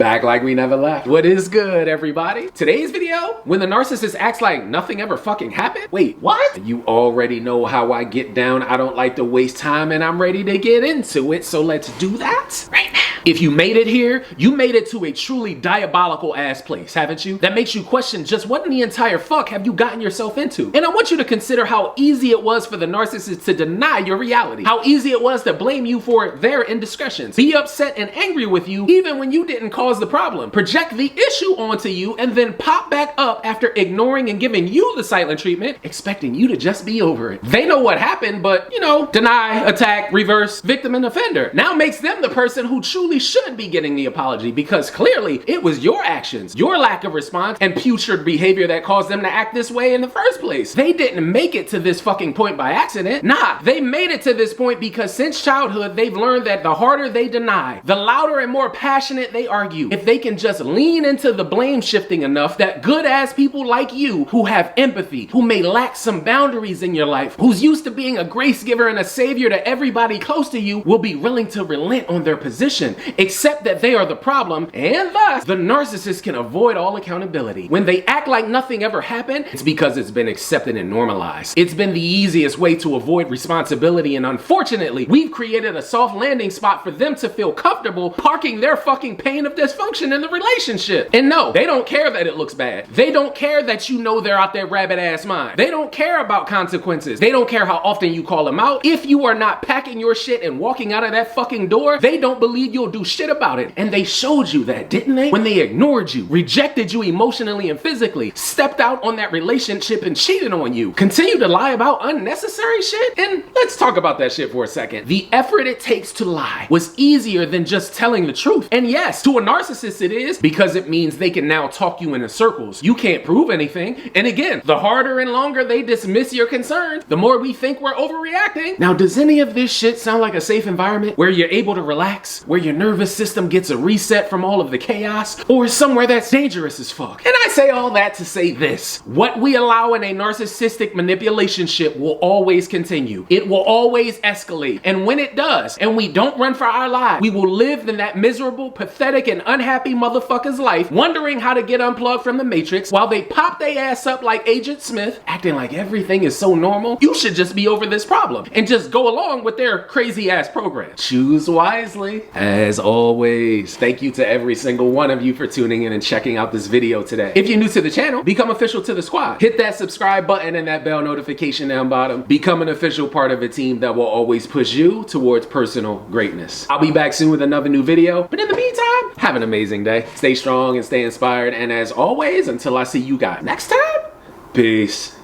Back like we never left. What is good, everybody? Today's video, when the narcissist acts like nothing ever fucking happened. Wait, what? You already know how I get down. I don't like to waste time and I'm ready to get into it. So let's do that right now. If you made it here, you made it to a truly diabolical ass place, haven't you? That makes you question just what in the entire fuck have you gotten yourself into? And I want you to consider how easy it was for the narcissist to deny your reality. How easy it was to blame you for their indiscretions. Be upset and angry with you even when you didn't cause the problem. Project the issue onto you and then pop back up after ignoring and giving you the silent treatment, expecting you to just be over it. They know what happened, but deny, attack, reverse, victim and offender. Now makes them the person who truly should be getting the apology, because clearly it was your actions, your lack of response and putrid behavior that caused them to act this way in the first place. They didn't make it to this fucking point by accident. Nah, they made it to this point because since childhood, they've learned that the harder they deny, the louder and more passionate they argue. If they can just lean into the blame shifting enough, that good ass people like you who have empathy, who may lack some boundaries in your life, who's used to being a grace giver and a savior to everybody close to you, will be willing to relent on their position, accept that they are the problem, and thus the narcissist can avoid all accountability. When they act like nothing ever happened, it's because it's been accepted and normalized. It's been the easiest way to avoid responsibility, and unfortunately, we've created a soft landing spot for them to feel comfortable parking their fucking pain of dysfunction in the relationship. And no, they don't care that it looks bad. They don't care that they're out their rabbit ass mind. They don't care about consequences. They don't care how often you call them out. If you are not packing your shit and walking out of that fucking door, they don't believe you'll do shit about it. And they showed you that, didn't they? When they ignored you, rejected you emotionally and physically, stepped out on that relationship and cheated on you, continue to lie about unnecessary shit. And let's talk about that shit for a second. The effort it takes to lie was easier than just telling the truth. And yes, to a narcissist it is, because it means they can now talk you into circles. You can't prove anything. And again, the harder and longer they dismiss your concerns, the more we think we're overreacting. Now, does any of this shit sound like a safe environment where you're able to relax, where your nervous system gets a reset from all of the chaos, or somewhere that's dangerous as fuck? And I say all that to say this: what we allow in a narcissistic manipulationship will always continue. It will always escalate. And when it does, and we don't run for our lives, we will live in that miserable, pathetic, and unhappy motherfucker's life, wondering how to get unplugged from the matrix while they pop their ass up like Agent Smith, acting like everything is so normal. You should just be over this problem and just go along with their crazy ass program. Choose wisely. As always, thank you to every single one of you for tuning in and checking out this video today. If you're new to the channel, become official to the squad. Hit that subscribe button and that bell notification down bottom. Become an official part of a team that will always push you towards personal greatness. I'll be back soon with another new video, but in the meantime, have an amazing day. Stay strong and stay inspired, and as always, until I see you guys next time, peace.